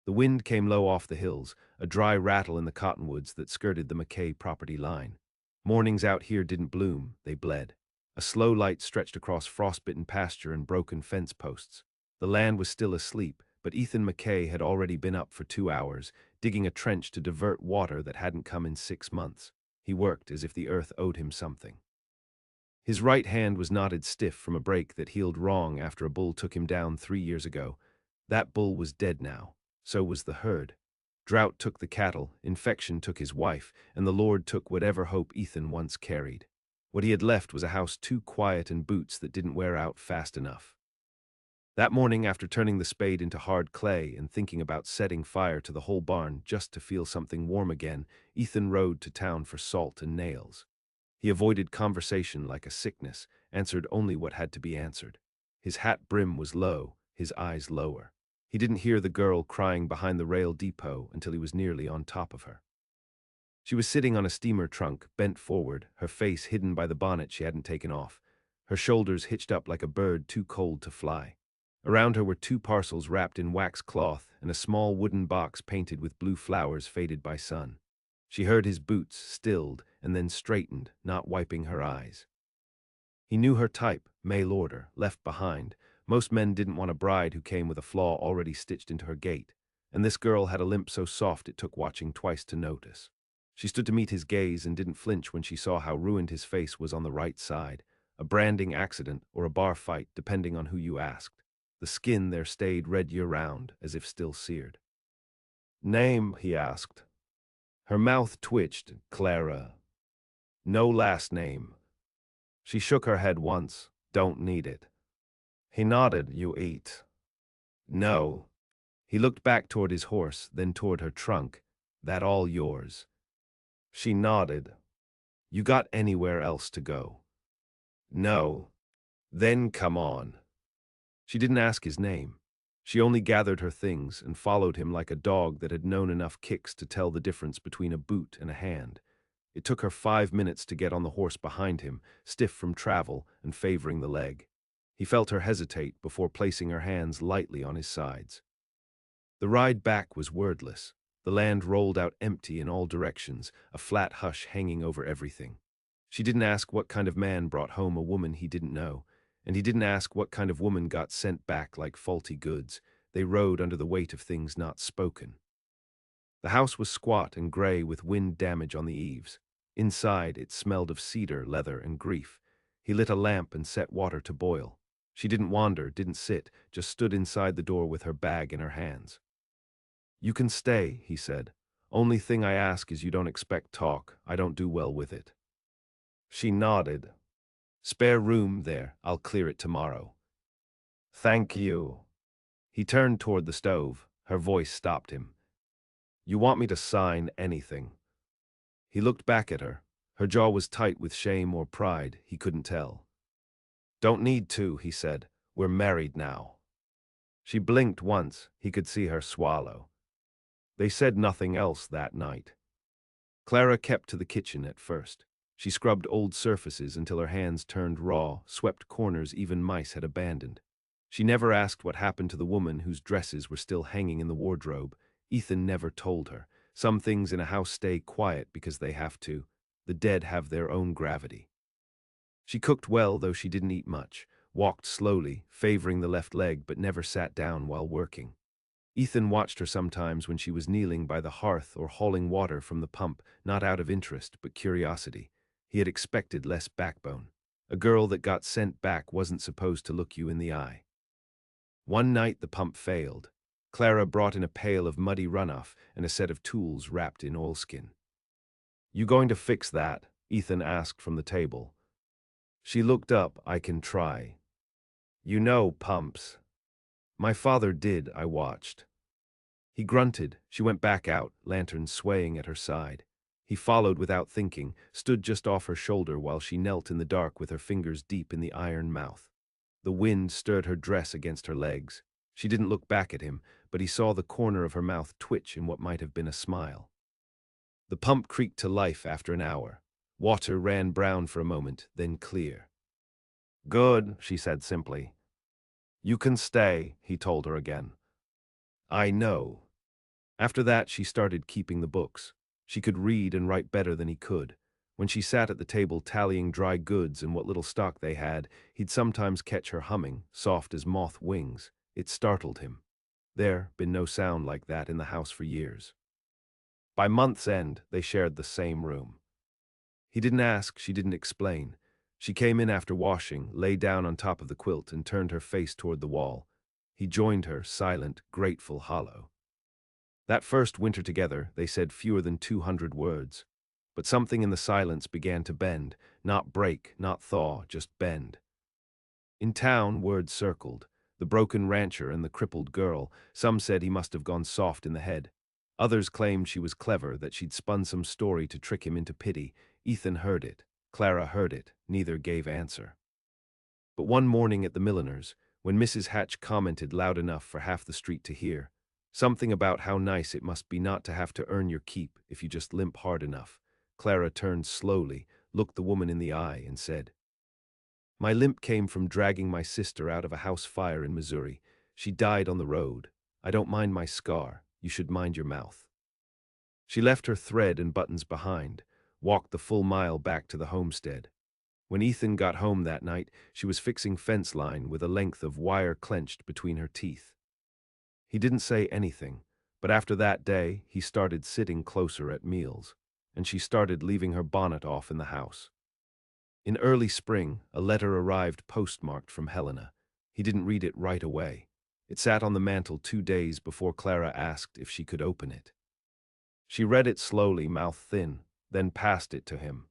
The wind came low off the hills, a dry rattle in the cottonwoods that skirted the McKay property line. Mornings out here didn't bloom, they bled. A slow light stretched across frostbitten pasture and broken fence posts. The land was still asleep, but Ethan McKay had already been up for 2 hours, digging a trench to divert water that hadn't come in 6 months. He worked as if the earth owed him something. His right hand was knotted stiff from a break that healed wrong after a bull took him down 3 years ago. That bull was dead now. So was the herd. Drought took the cattle, infection took his wife, and the Lord took whatever hope Ethan once carried. What he had left was a house too quiet and boots that didn't wear out fast enough. That morning, after turning the spade into hard clay and thinking about setting fire to the whole barn just to feel something warm again, Ethan rode to town for salt and nails. He avoided conversation like a sickness, answered only what had to be answered. His hat brim was low, his eyes lower. He didn't hear the girl crying behind the rail depot until he was nearly on top of her. She was sitting on a steamer trunk, bent forward, her face hidden by the bonnet she hadn't taken off, her shoulders hitched up like a bird too cold to fly. Around her were two parcels wrapped in wax cloth and a small wooden box painted with blue flowers faded by sun. She heard his boots, stilled, and then straightened, not wiping her eyes. He knew her type, mail order, left behind. Most men didn't want a bride who came with a flaw already stitched into her gait, and this girl had a limp so soft it took watching twice to notice. She stood to meet his gaze and didn't flinch when she saw how ruined his face was on the right side, a branding accident or a bar fight depending on who you asked. The skin there stayed red year-round, as if still seared. "Name?" he asked. Her mouth twitched. "Clara." "No last name." She shook her head once. "Don't need it." He nodded. "You eat?" "No." He looked back toward his horse, then toward her trunk. "That all yours?" She nodded. "You got anywhere else to go?" "No." "Then come on." She didn't ask his name. She only gathered her things and followed him like a dog that had known enough kicks to tell the difference between a boot and a hand. It took her 5 minutes to get on the horse behind him, stiff from travel and favoring the leg. He felt her hesitate before placing her hands lightly on his sides. The ride back was wordless. The land rolled out empty in all directions, a flat hush hanging over everything. She didn't ask what kind of man brought home a woman he didn't know, and he didn't ask what kind of woman got sent back like faulty goods. They rode under the weight of things not spoken. The house was squat and gray with wind damage on the eaves. Inside, it smelled of cedar, leather, and grief. He lit a lamp and set water to boil. She didn't wander, didn't sit, just stood inside the door with her bag in her hands. "You can stay," he said. "Only thing I ask is you don't expect talk. I don't do well with it." She nodded. "Spare room there. I'll clear it tomorrow." "Thank you." He turned toward the stove. Her voice stopped him. "You want me to sign anything?" He looked back at her. Her jaw was tight with shame or pride, he couldn't tell. "Don't need to," he said. "We're married now." She blinked once. He could see her swallow. They said nothing else that night. Clara kept to the kitchen at first. She scrubbed old surfaces until her hands turned raw, swept corners even mice had abandoned. She never asked what happened to the woman whose dresses were still hanging in the wardrobe. Ethan never told her. Some things in a house stay quiet because they have to. The dead have their own gravity. She cooked well, though she didn't eat much, walked slowly, favoring the left leg, but never sat down while working. Ethan watched her sometimes when she was kneeling by the hearth or hauling water from the pump, not out of interest, but curiosity. He had expected less backbone. A girl that got sent back wasn't supposed to look you in the eye. One night the pump failed. Clara brought in a pail of muddy runoff and a set of tools wrapped in oilskin. "You going to fix that?" Ethan asked from the table. She looked up. "I can try." "You know pumps." "My father did," I watched. He grunted. She went back out, lantern swaying at her side. He followed without thinking, stood just off her shoulder while she knelt in the dark with her fingers deep in the iron mouth. The wind stirred her dress against her legs. She didn't look back at him, but he saw the corner of her mouth twitch in what might have been a smile. The pump creaked to life after an hour. Water ran brown for a moment, then clear. "Good," she said simply. "You can stay," he told her again. "I know." After that, she started keeping the books. She could read and write better than he could. When she sat at the table tallying dry goods and what little stock they had, he'd sometimes catch her humming, soft as moth wings. It startled him. There been no sound like that in the house for years. By month's end, they shared the same room. He didn't ask, she didn't explain. She came in after washing, lay down on top of the quilt, and turned her face toward the wall. He joined her, silent, grateful, hollow. That first winter together, they said fewer than 200 words. But something in the silence began to bend, not break, not thaw, just bend. In town, words circled. The broken rancher and the crippled girl. Some said he must have gone soft in the head. Others claimed she was clever, that she'd spun some story to trick him into pity. Ethan heard it. Clara heard it. Neither gave answer. But one morning at the milliner's, when Mrs. Hatch commented loud enough for half the street to hear, something about how nice it must be not to have to earn your keep if you just limp hard enough, Clara turned slowly, looked the woman in the eye, and said, "My limp came from dragging my sister out of a house fire in Missouri. She died on the road. I don't mind my scar. You should mind your mouth." She left her thread and buttons behind, walked the full mile back to the homestead. When Ethan got home that night, she was fixing fence line with a length of wire clenched between her teeth. He didn't say anything, but after that day, he started sitting closer at meals, and she started leaving her bonnet off in the house. In early spring, a letter arrived postmarked from Helena. He didn't read it right away. It sat on the mantel 2 days before Clara asked if she could open it. She read it slowly, mouth thin, then passed it to him.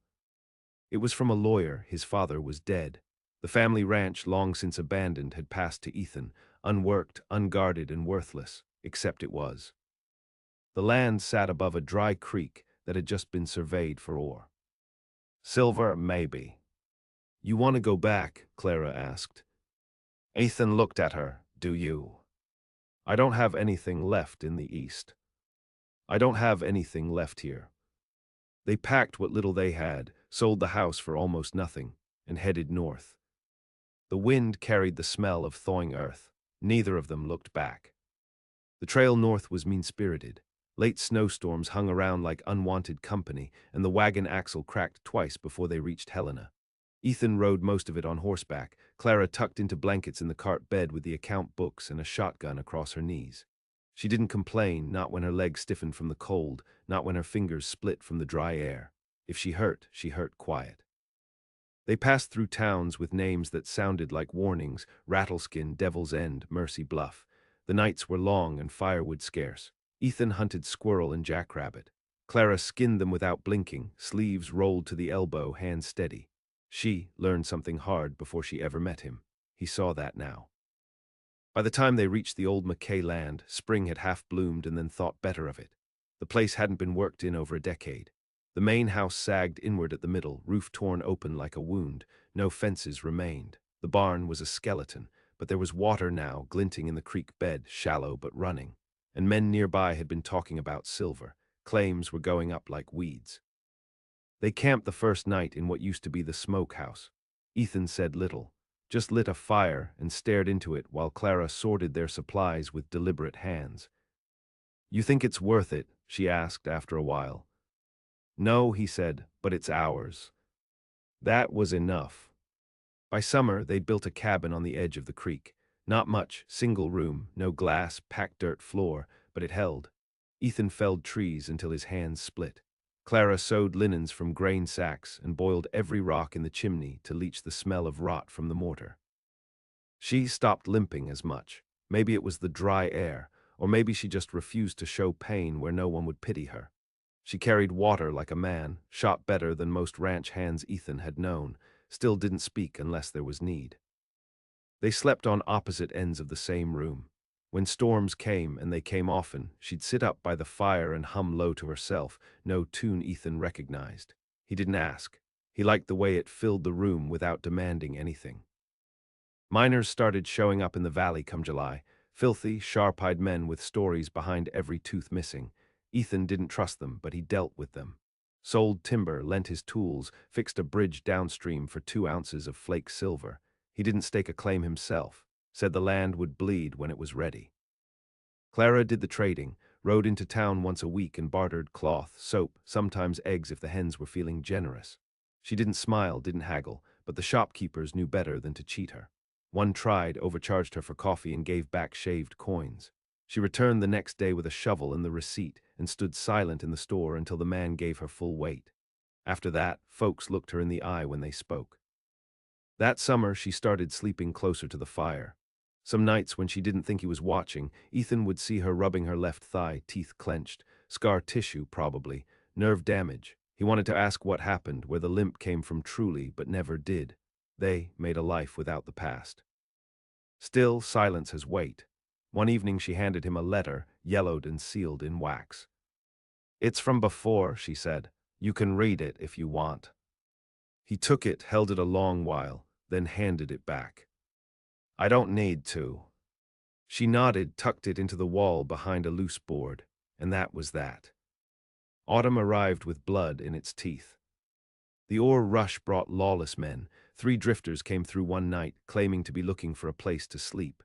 It was from a lawyer. His father was dead. The family ranch, long since abandoned, had passed to Ethan, unworked, unguarded, and worthless, except it was. The land sat above a dry creek that had just been surveyed for ore. "Silver, maybe." "You want to go back?" Clara asked. Ethan looked at her. "Do you?" "I don't have anything left in the east. I don't have anything left here." They packed what little they had, sold the house for almost nothing, and headed north. The wind carried the smell of thawing earth. Neither of them looked back. The trail north was mean-spirited. Late snowstorms hung around like unwanted company, and the wagon axle cracked twice before they reached Helena. Ethan rode most of it on horseback, Clara tucked into blankets in the cart bed with the account books and a shotgun across her knees. She didn't complain, not when her legs stiffened from the cold, not when her fingers split from the dry air. If she hurt quiet. They passed through towns with names that sounded like warnings: Rattleskin, Devil's End, Mercy Bluff. The nights were long and firewood scarce. Ethan hunted squirrel and jackrabbit. Clara skinned them without blinking, sleeves rolled to the elbow, hands steady. She learned something hard before she ever met him. He saw that now. By the time they reached the old McKay land, spring had half bloomed and then thought better of it. The place hadn't been worked in over a decade. The main house sagged inward at the middle, roof torn open like a wound. No fences remained. The barn was a skeleton, but there was water now, glinting in the creek bed, shallow but running. And men nearby had been talking about silver. Claims were going up like weeds. They camped the first night in what used to be the smokehouse. Ethan said little, just lit a fire and stared into it while Clara sorted their supplies with deliberate hands. "You think it's worth it?" she asked after a while. "No," he said, "but it's ours." That was enough. By summer, they'd built a cabin on the edge of the creek. Not much, single room, no glass, packed dirt floor, but it held. Ethan felled trees until his hands split. Clara sewed linens from grain sacks and boiled every rock in the chimney to leach the smell of rot from the mortar. She stopped limping as much. Maybe it was the dry air, or maybe she just refused to show pain where no one would pity her. She carried water like a man, shot better than most ranch hands Ethan had known, still didn't speak unless there was need. They slept on opposite ends of the same room. When storms came, and they came often, she'd sit up by the fire and hum low to herself, no tune Ethan recognized. He didn't ask. He liked the way it filled the room without demanding anything. Miners started showing up in the valley come July, filthy, sharp-eyed men with stories behind every tooth missing. Ethan didn't trust them, but he dealt with them. Sold timber, lent his tools, fixed a bridge downstream for 2 ounces of flake silver. He didn't stake a claim himself, said the land would bleed when it was ready. Clara did the trading, rode into town once a week and bartered cloth, soap, sometimes eggs if the hens were feeling generous. She didn't smile, didn't haggle, but the shopkeepers knew better than to cheat her. One tried, overcharged her for coffee, and gave back shaved coins. She returned the next day with a shovel and the receipt and stood silent in the store until the man gave her full weight. After that, folks looked her in the eye when they spoke. That summer, she started sleeping closer to the fire. Some nights when she didn't think he was watching, Ethan would see her rubbing her left thigh, teeth clenched, scar tissue probably, nerve damage. He wanted to ask what happened, where the limp came from truly, but never did. They made a life without the past. Still, silence has weight. One evening she handed him a letter, yellowed and sealed in wax. "It's from before," she said. "You can read it if you want." He took it, held it a long while, then handed it back. "I don't need to." She nodded, tucked it into the wall behind a loose board, and that was that. Autumn arrived with blood in its teeth. The ore rush brought lawless men. 3 drifters came through one night, claiming to be looking for a place to sleep.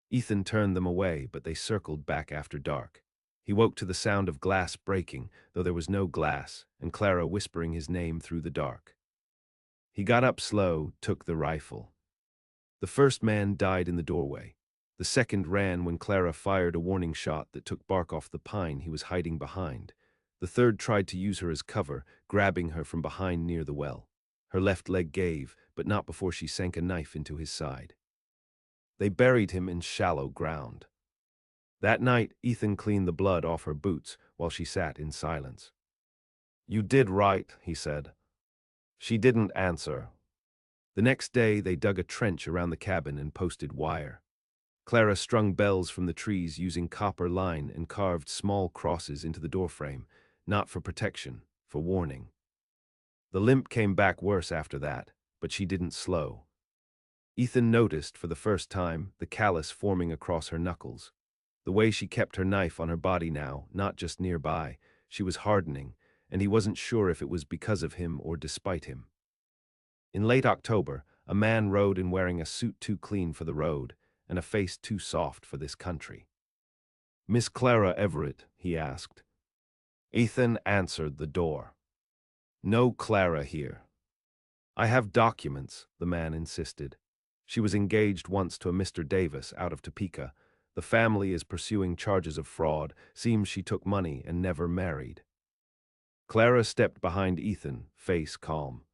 Ethan turned them away, but they circled back after dark. He woke to the sound of glass breaking, though there was no glass, and Clara whispering his name through the dark. He got up slow, took the rifle. The first man died in the doorway. The second ran when Clara fired a warning shot that took bark off the pine he was hiding behind. The third tried to use her as cover, grabbing her from behind near the well. Her left leg gave, but not before she sank a knife into his side. They buried him in shallow ground. That night, Ethan cleaned the blood off her boots while she sat in silence. "You did right," he said. She didn't answer. The next day, they dug a trench around the cabin and posted wire. Clara strung bells from the trees using copper line and carved small crosses into the doorframe, not for protection, for warning. The limp came back worse after that, but she didn't slow. Ethan noticed, for the first time, the callus forming across her knuckles. The way she kept her knife on her body now, not just nearby, she was hardening, and he wasn't sure if it was because of him or despite him. In late October, a man rode in wearing a suit too clean for the road and a face too soft for this country. "Miss Clara Everett?" he asked. Ethan answered the door. "No Clara here." "I have documents," the man insisted. "She was engaged once to a Mr. Davis out of Topeka. The family is pursuing charges of fraud. Seems she took money and never married." Clara stepped behind Ethan, face calm.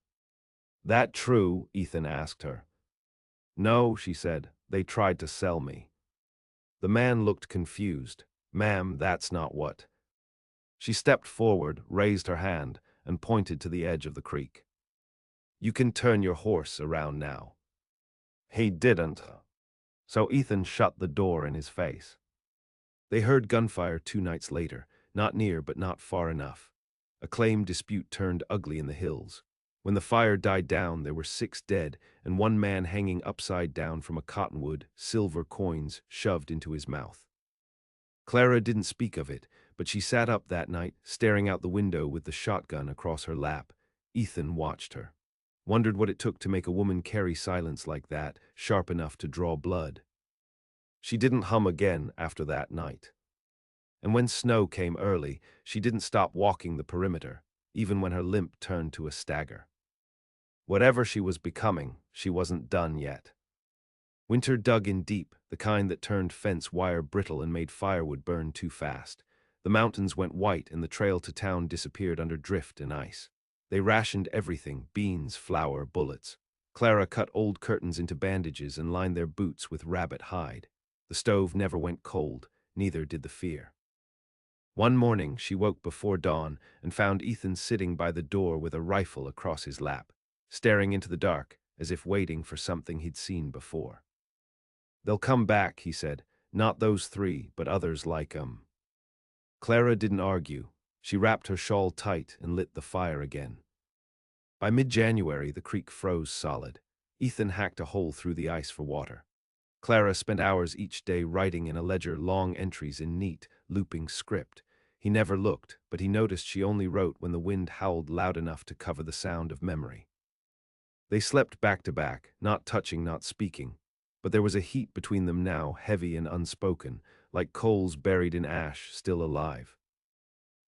"That true?" Ethan asked her. "No," she said. "They tried to sell me." The man looked confused. "Ma'am, that's not what." She stepped forward, raised her hand, and pointed to the edge of the creek. "You can turn your horse around now." He didn't. So Ethan shut the door in his face. They heard gunfire 2 nights later, not near but not far enough. A claim dispute turned ugly in the hills. When the fire died down, there were 6 dead and 1 man hanging upside down from a cottonwood, silver coins shoved into his mouth. Clara didn't speak of it, but she sat up that night, staring out the window with the shotgun across her lap. Ethan watched her. Wondered what it took to make a woman carry silence like that, sharp enough to draw blood. She didn't hum again after that night. And when snow came early, she didn't stop walking the perimeter, even when her limp turned to a stagger. Whatever she was becoming, she wasn't done yet. Winter dug in deep, the kind that turned fence wire brittle and made firewood burn too fast. The mountains went white and the trail to town disappeared under drift and ice. They rationed everything: beans, flour, bullets. Clara cut old curtains into bandages and lined their boots with rabbit hide. The stove never went cold, neither did the fear. One morning, she woke before dawn and found Ethan sitting by the door with a rifle across his lap, staring into the dark as if waiting for something he'd seen before. "They'll come back," he said. "Not those 3, but others like 'em." Clara didn't argue. She wrapped her shawl tight and lit the fire again. By mid-January, the creek froze solid. Ethan hacked a hole through the ice for water. Clara spent hours each day writing in a ledger long entries in neat, looping script. He never looked, but he noticed she only wrote when the wind howled loud enough to cover the sound of memory. They slept back to back, not touching, not speaking, But there was a heat between them now, heavy and unspoken, like coals buried in ash, still alive.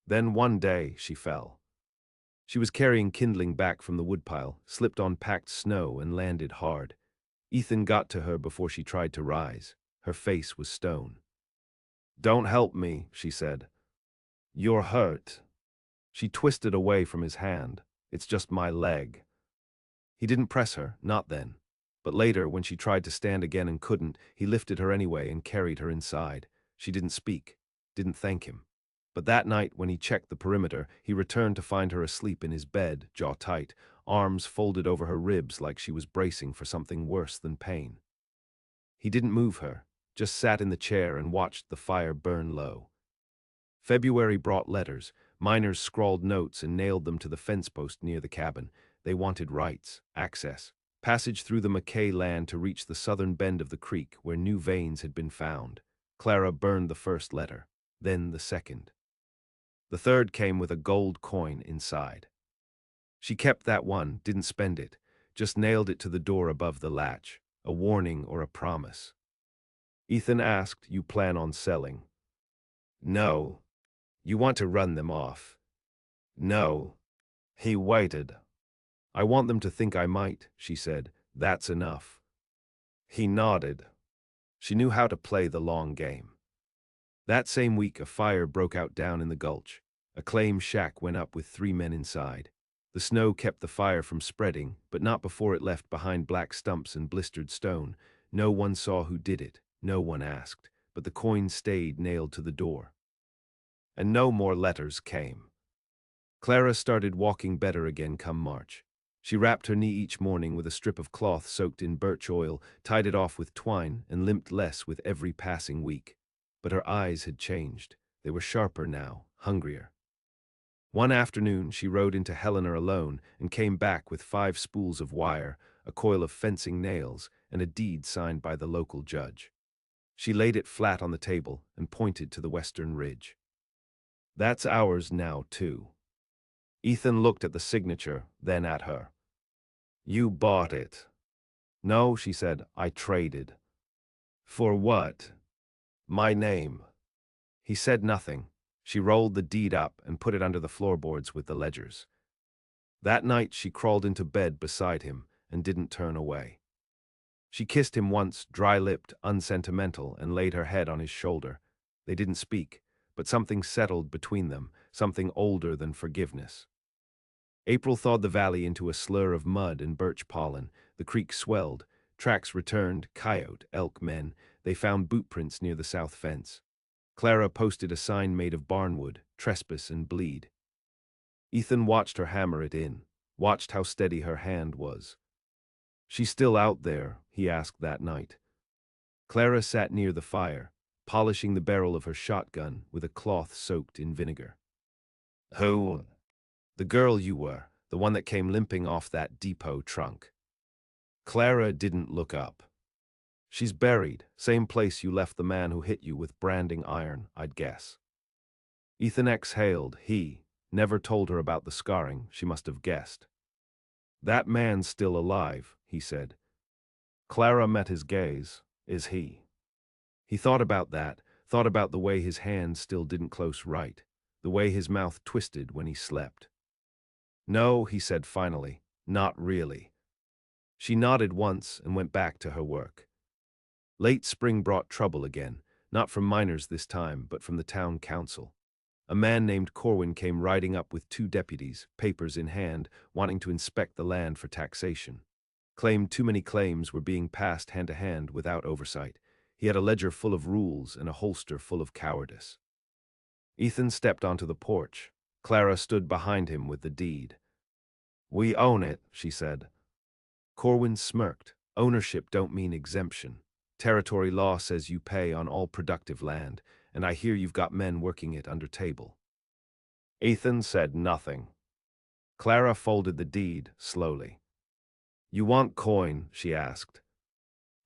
Then one day she fell. She was carrying kindling back from the woodpile, slipped on packed snow and landed hard. Ethan got to her before she tried to rise. Her face was stone. "Don't help me," she said. "You're hurt." She twisted away from his hand. "It's just my leg." He didn't press her, not then. But later, when she tried to stand again and couldn't, he lifted her anyway and carried her inside. She didn't speak, didn't thank him. But that night, when he checked the perimeter, he returned to find her asleep in his bed, jaw tight, arms folded over her ribs like she was bracing for something worse than pain. He didn't move her, just sat in the chair and watched the fire burn low. February brought letters. Miners scrawled notes and nailed them to the fence post near the cabin. They wanted rights, access, passage through the McKay land to reach the southern bend of the creek where new veins had been found. Clara burned the first letter, then the second. The third came with a gold coin inside. She kept that one, didn't spend it, just nailed it to the door above the latch, a warning or a promise. Ethan asked, "You plan on selling?" "No." "You want to run them off?" "No." He waited. "I want them to think I might," she said. "That's enough." He nodded. She knew how to play the long game. That same week, a fire broke out down in the gulch. A claim shack went up with 3 men inside. The snow kept the fire from spreading, but not before it left behind black stumps and blistered stone. No one saw who did it. No one asked. But the coin stayed nailed to the door. And no more letters came. Clara started walking better again come March. She wrapped her knee each morning with a strip of cloth soaked in birch oil, tied it off with twine, and limped less with every passing week. But her eyes had changed. They were sharper now, hungrier. One afternoon she rode into Helena alone and came back with 5 spools of wire, a coil of fencing nails, and a deed signed by the local judge. She laid it flat on the table and pointed to the western ridge. "That's ours now, too." Ethan looked at the signature, then at her. "You bought it." "No," she said, "I traded." "For what?" "My name." He said nothing. She rolled the deed up and put it under the floorboards with the ledgers. That night she crawled into bed beside him and didn't turn away. She kissed him once, dry-lipped, unsentimental, and laid her head on his shoulder. They didn't speak, but something settled between them, something older than forgiveness. April thawed the valley into a slur of mud and birch pollen. The creek swelled. Tracks returned, coyote, elk men. They found boot prints near the south fence. Clara posted a sign made of barnwood, trespass and bleed. Ethan watched her hammer it in, watched how steady her hand was. "She's still out there?" he asked that night. Clara sat near the fire, polishing the barrel of her shotgun with a cloth soaked in vinegar. "Who?" "The girl you were, the one that came limping off that depot trunk." Clara didn't look up. "She's buried, same place you left the man who hit you with branding iron, I'd guess." Ethan exhaled. He never told her about the scarring, she must have guessed. "That man's still alive," he said. Clara met his gaze. "Is he?" He thought about that, thought about the way his hand still didn't close right, the way his mouth twisted when he slept. "No," he said finally, "not really." She nodded once and went back to her work. Late spring brought trouble again, not from miners this time, but from the town council. A man named Corwin came riding up with 2 deputies, papers in hand, wanting to inspect the land for taxation. Claimed too many claims were being passed hand to hand without oversight. He had a ledger full of rules and a holster full of cowardice. Ethan stepped onto the porch. Clara stood behind him with the deed. "We own it," she said. Corwin smirked. "Ownership don't mean exemption. Territory law says you pay on all productive land, and I hear you've got men working it under table." Ethan said nothing. Clara folded the deed slowly. "You want coin?" she asked.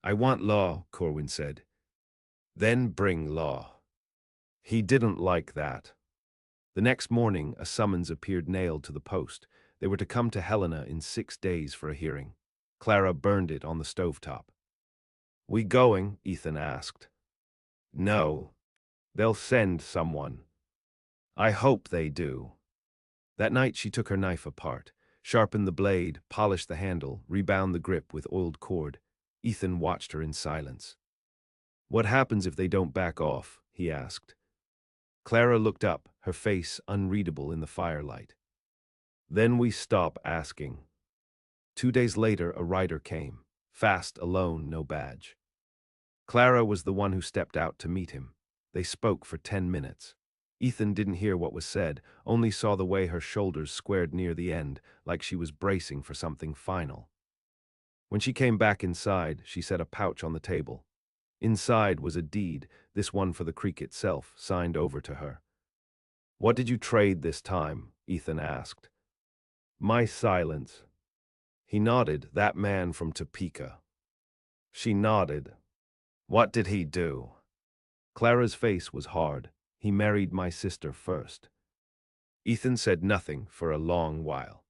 "I want law," Corwin said. "Then bring law." He didn't like that. The next morning, a summons appeared nailed to the post. They were to come to Helena in 6 days for a hearing. Clara burned it on the stovetop. "We going?" Ethan asked. "No. They'll send someone. I hope they do." That night she took her knife apart, sharpened the blade, polished the handle, rebound the grip with oiled cord. Ethan watched her in silence. "What happens if they don't back off?" he asked. Clara looked up, her face unreadable in the firelight. "Then we stop asking." 2 days later, a rider came. Fast, alone, no badge. Clara was the one who stepped out to meet him. They spoke for 10 minutes. Ethan didn't hear what was said, only saw the way her shoulders squared near the end, like she was bracing for something final. When she came back inside, she set a pouch on the table. Inside was a deed, this one for the creek itself, signed over to her. "What did you trade this time?" Ethan asked. "My silence." He nodded. "That man from Topeka." She nodded. "What did he do?" Clara's face was hard. "He married my sister first." Ethan said nothing for a long while.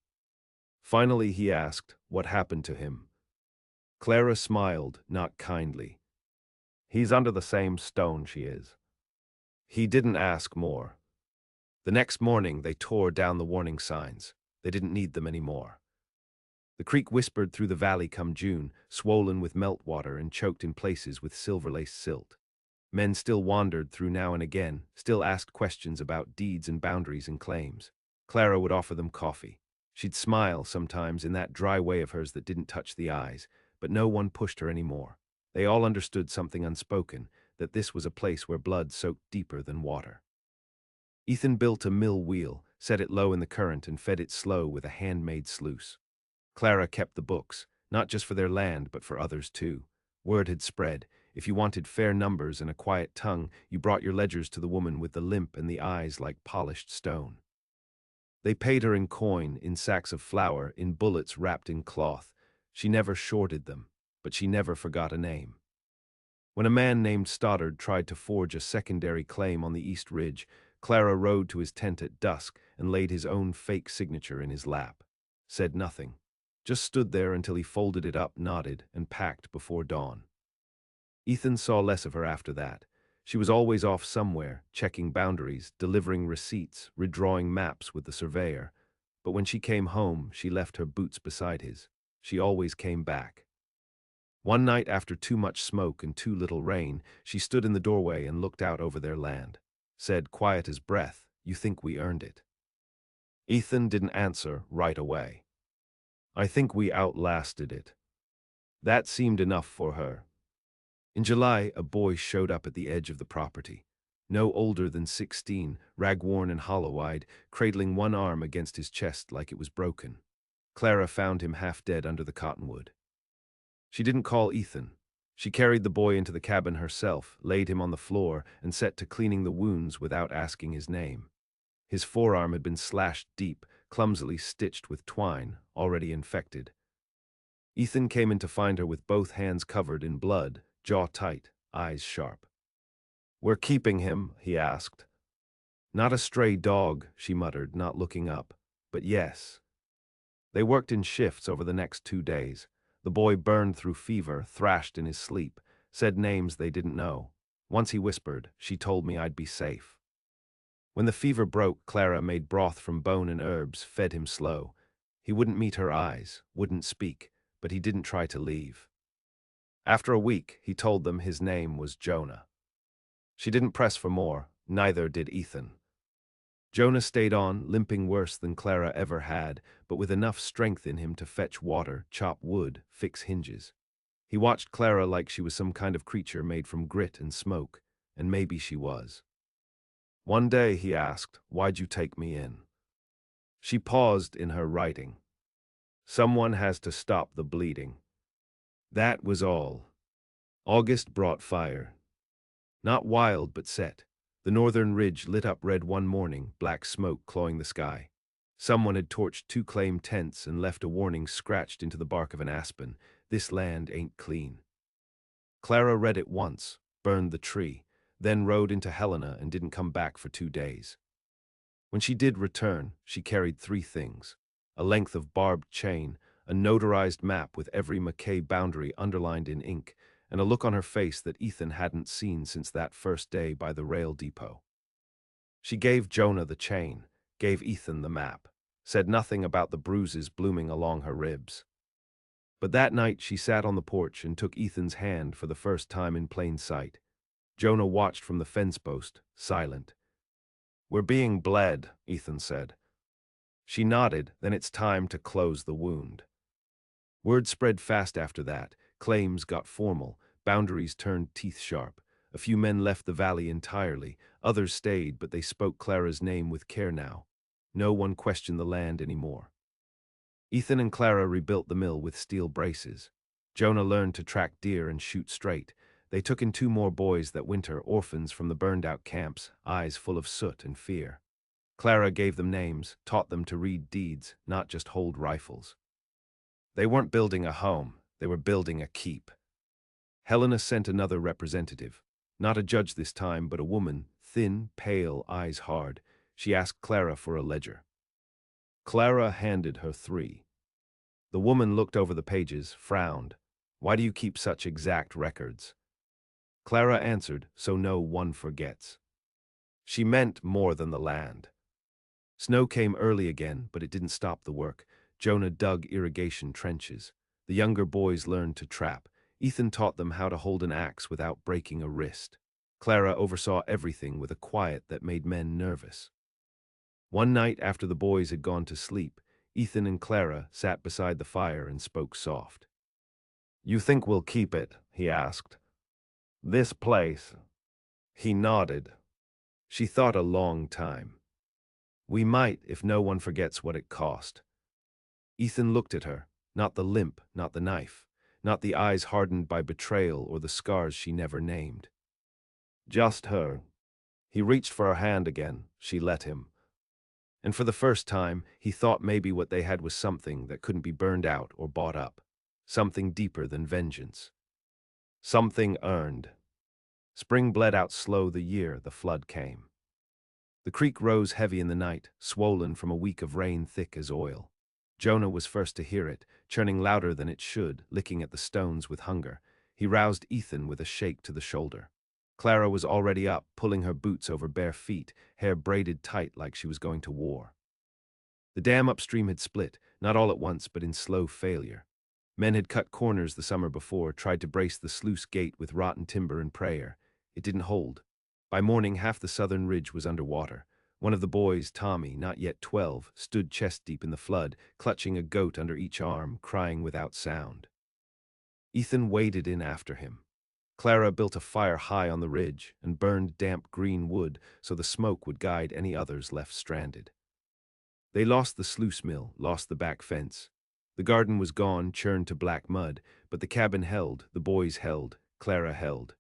Finally he asked, "What happened to him?" Clara smiled, not kindly. "He's under the same stone she is." He didn't ask more. The next morning they tore down the warning signs. They didn't need them anymore. The creek whispered through the valley come June, swollen with meltwater and choked in places with silver-laced silt. Men still wandered through now and again, still asked questions about deeds and boundaries and claims. Clara would offer them coffee. She'd smile sometimes in that dry way of hers that didn't touch the eyes, but no one pushed her anymore. They all understood something unspoken, that this was a place where blood soaked deeper than water. Ethan built a mill wheel, set it low in the current and fed it slow with a handmade sluice. Clara kept the books, not just for their land but for others too. Word had spread. If you wanted fair numbers and a quiet tongue, you brought your ledgers to the woman with the limp and the eyes like polished stone. They paid her in coin, in sacks of flour, in bullets wrapped in cloth. She never shorted them, but she never forgot a name. When a man named Stoddard tried to forge a secondary claim on the East Ridge, Clara rode to his tent at dusk and laid his own fake signature in his lap. Said nothing. Just stood there until he folded it up, nodded, and packed before dawn. Ethan saw less of her after that. She was always off somewhere, checking boundaries, delivering receipts, redrawing maps with the surveyor. But when she came home, she left her boots beside his. She always came back. One night after too much smoke and too little rain, she stood in the doorway and looked out over their land. Said, quiet as breath, "You think we earned it?" Ethan didn't answer right away. "I think we outlasted it." That seemed enough for her. In July, a boy showed up at the edge of the property. No older than 16, rag-worn and hollow-eyed, cradling one arm against his chest like it was broken. Clara found him half dead under the cottonwood. She didn't call Ethan. She carried the boy into the cabin herself, laid him on the floor, and set to cleaning the wounds without asking his name. His forearm had been slashed deep, clumsily stitched with twine, already infected. Ethan came in to find her with both hands covered in blood, jaw tight, eyes sharp. "We're keeping him?" he asked. "Not a stray dog," she muttered, not looking up. "But yes." They worked in shifts over the next 2 days. The boy burned through fever, thrashed in his sleep, said names they didn't know. Once he whispered, "She told me I'd be safe." When the fever broke, Clara made broth from bone and herbs, fed him slow. He wouldn't meet her eyes, wouldn't speak, but he didn't try to leave. After a week, he told them his name was Jonah. She didn't press for more, neither did Ethan. Jonah stayed on, limping worse than Clara ever had, but with enough strength in him to fetch water, chop wood, fix hinges. He watched Clara like she was some kind of creature made from grit and smoke, and maybe she was. One day he asked, "Why'd you take me in?" She paused in her writing. "Someone has to stop the bleeding." That was all. August brought fire. Not wild, but set. The northern ridge lit up red one morning, black smoke clawing the sky. Someone had torched 2 claim tents and left a warning scratched into the bark of an aspen. "This land ain't clean." Clara read it once, burned the tree, then rode into Helena and didn't come back for 2 days. When she did return, she carried 3 things: a length of barbed chain, a notarized map with every Mackay boundary underlined in ink, and a look on her face that Ethan hadn't seen since that first day by the rail depot. She gave Jonah the chain, gave Ethan the map, said nothing about the bruises blooming along her ribs. But that night she sat on the porch and took Ethan's hand for the first time in plain sight. Jonah watched from the fence post, silent. "We're being bled," Ethan said. She nodded, then it's time to close the wound. Word spread fast after that. Claims got formal, boundaries turned teeth-sharp. A few men left the valley entirely, others stayed, but they spoke Clara's name with care now. No one questioned the land anymore. Ethan and Clara rebuilt the mill with steel braces. Jonah learned to track deer and shoot straight. They took in 2 more boys that winter, orphans from the burned-out camps, eyes full of soot and fear. Clara gave them names, taught them to read deeds, not just hold rifles. They weren't building a home, they were building a keep. Helena sent another representative. Not a judge this time, but a woman, thin, pale, eyes hard. She asked Clara for a ledger. Clara handed her 3. The woman looked over the pages, frowned. "Why do you keep such exact records?" Clara answered, "So no one forgets." She meant more than the land. Snow came early again, but it didn't stop the work. Jonah dug irrigation trenches. The younger boys learned to trap. Ethan taught them how to hold an axe without breaking a wrist. Clara oversaw everything with a quiet that made men nervous. One night after the boys had gone to sleep, Ethan and Clara sat beside the fire and spoke soft. "You think we'll keep it?" he asked. "This place?" He nodded. She thought a long time. "We might, if no one forgets what it cost." Ethan looked at her, not the limp, not the knife, not the eyes hardened by betrayal or the scars she never named. Just her. He reached for her hand again. She let him. And for the first time, he thought maybe what they had was something that couldn't be burned out or bought up. Something deeper than vengeance. Something earned. Spring bled out slow the year the flood came. The creek rose heavy in the night, swollen from a week of rain thick as oil. Jonah was first to hear it, churning louder than it should, licking at the stones with hunger. He roused Ethan with a shake to the shoulder. Clara was already up, pulling her boots over bare feet, hair braided tight like she was going to war. The dam upstream had split, not all at once but in slow failure. Men had cut corners the summer before, tried to brace the sluice gate with rotten timber and prayer. It didn't hold. By morning, half the southern ridge was under water. One of the boys, Tommy, not yet 12, stood chest-deep in the flood, clutching a goat under each arm, crying without sound. Ethan waded in after him. Clara built a fire high on the ridge and burned damp green wood so the smoke would guide any others left stranded. They lost the sluice mill, lost the back fence. The garden was gone, churned to black mud, but the cabin held, the boys held, Clara held.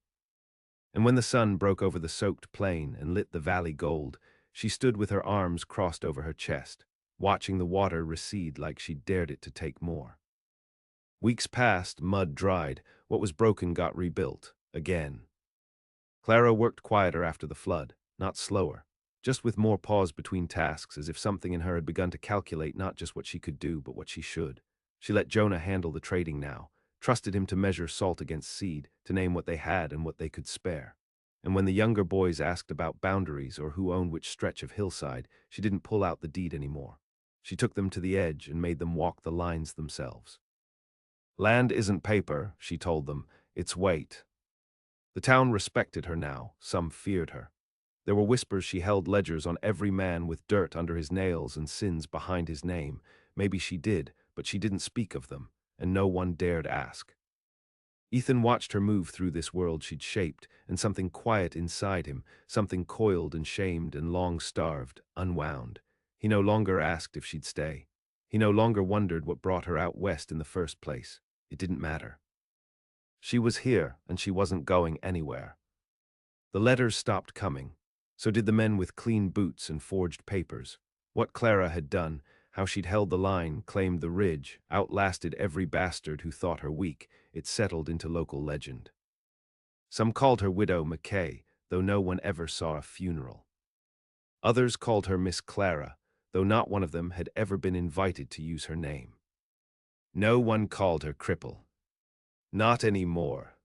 And when the sun broke over the soaked plain and lit the valley gold, she stood with her arms crossed over her chest, watching the water recede like she dared it to take more. Weeks passed, mud dried, what was broken got rebuilt, again. Clara worked quieter after the flood, not slower, just with more pause between tasks, as if something in her had begun to calculate not just what she could do, but what she should. She let Jonah handle the trading now, trusted him to measure salt against seed, to name what they had and what they could spare. And when the younger boys asked about boundaries or who owned which stretch of hillside, she didn't pull out the deed anymore. She took them to the edge and made them walk the lines themselves. "Land isn't paper," she told them, "it's weight." The town respected her now, some feared her. There were whispers she held ledgers on every man with dirt under his nails and sins behind his name. Maybe she did, but she didn't speak of them, and no one dared ask. Ethan watched her move through this world she'd shaped, and something quiet inside him, something coiled and shamed and long-starved, unwound. He no longer asked if she'd stay. He no longer wondered what brought her out west in the first place. It didn't matter. She was here, and she wasn't going anywhere. The letters stopped coming. So did the men with clean boots and forged papers. What Clara had done, how she'd held the line, claimed the ridge, outlasted every bastard who thought her weak, it settled into local legend. Some called her Widow McKay, though no one ever saw a funeral. Others called her Miss Clara, though not one of them had ever been invited to use her name. No one called her Cripple. Not anymore.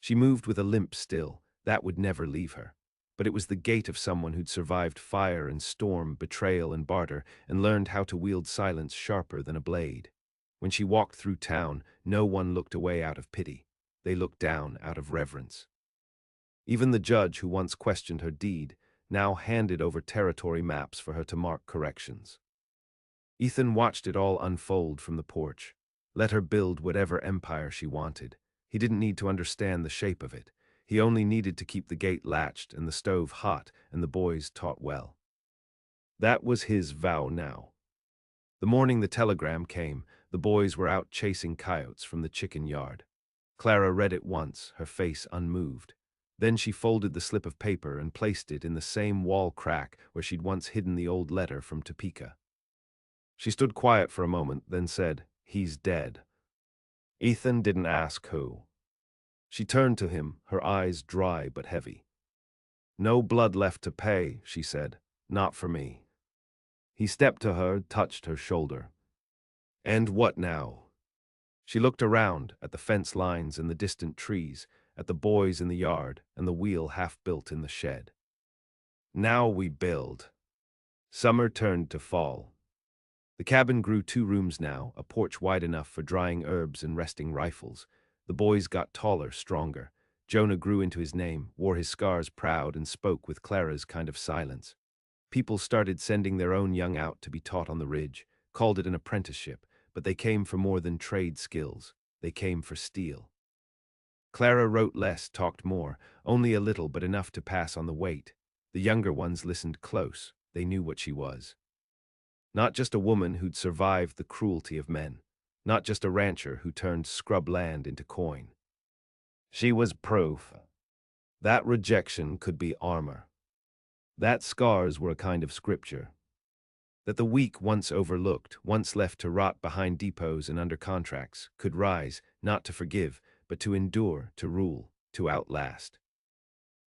She moved with a limp still. That would never leave her. But it was the gait of someone who'd survived fire and storm, betrayal and barter, and learned how to wield silence sharper than a blade. When she walked through town, no one looked away out of pity. They looked down out of reverence. Even the judge who once questioned her deed now handed over territory maps for her to mark corrections. Ethan watched it all unfold from the porch. Let her build whatever empire she wanted. He didn't need to understand the shape of it. He only needed to keep the gate latched and the stove hot and the boys taught well. That was his vow now. The morning the telegram came, the boys were out chasing coyotes from the chicken yard. Clara read it once, her face unmoved. Then she folded the slip of paper and placed it in the same wall crack where she'd once hidden the old letter from Topeka. She stood quiet for a moment, then said, "He's dead." Ethan didn't ask who. She turned to him, her eyes dry but heavy. "No blood left to pay," she said. "Not for me." He stepped to her, touched her shoulder. "And what now?" She looked around, at the fence lines and the distant trees, at the boys in the yard and the wheel half-built in the shed. "Now we build." Summer turned to fall. The cabin grew 2 rooms now, a porch wide enough for drying herbs and resting rifles. The boys got taller, stronger. Jonah grew into his name, wore his scars proud, and spoke with Clara's kind of silence. People started sending their own young out to be taught on the ridge, called it an apprenticeship, but they came for more than trade skills. They came for steel. Clara wrote less, talked more, only a little but enough to pass on the weight. The younger ones listened close. They knew what she was. Not just a woman who'd survived the cruelty of men. Not just a rancher who turned scrub land into coin. She was proof. That rejection could be armor. That scars were a kind of scripture. That the weak, once overlooked, once left to rot behind depots and under contracts, could rise, not to forgive, but to endure, to rule, to outlast.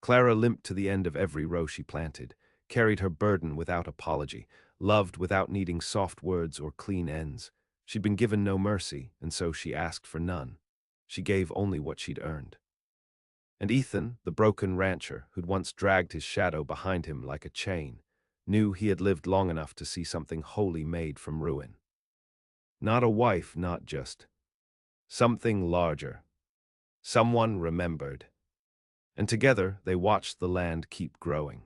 Clara limped to the end of every row she planted, carried her burden without apology, loved without needing soft words or clean ends. She'd been given no mercy, and so she asked for none. She gave only what she'd earned. And Ethan, the broken rancher, who'd once dragged his shadow behind him like a chain, knew he had lived long enough to see something holy made from ruin. Not a wife, not just. Something larger. Someone remembered. And together they watched the land keep growing.